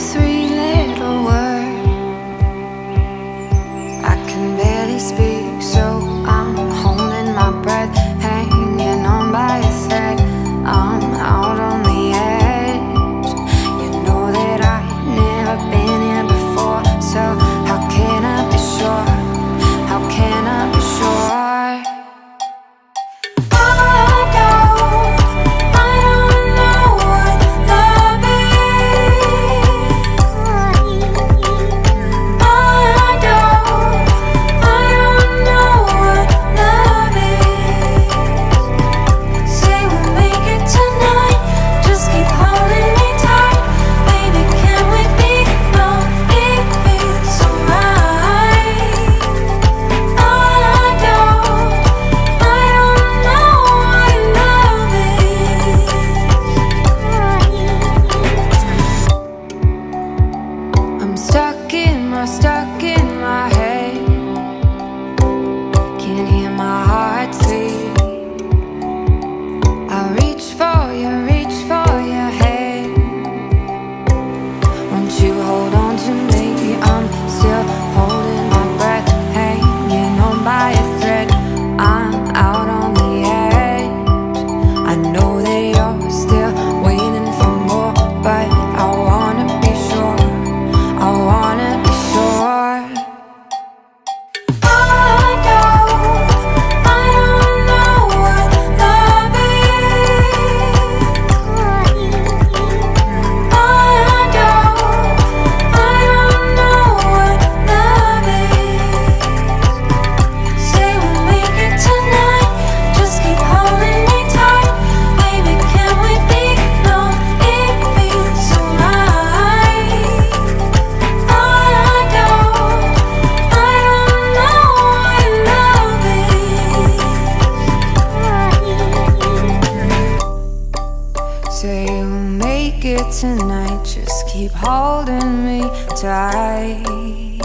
three little words. I can barely speak, so I'm holding my breath, hanging on by a thread. I'm out on the edge. You know that I've never been here before, so how can I be sure? How can I be sure? Stuck in my head, can't hear my heart beat. I reach for your hand. Won't you hold on to me? I'm still holding my breath, hanging on by a thread. I'm out on the edge. I know that you're still waiting for more, but I wanna be sure. I wanna be say you'll make it tonight, just keep holding me tight.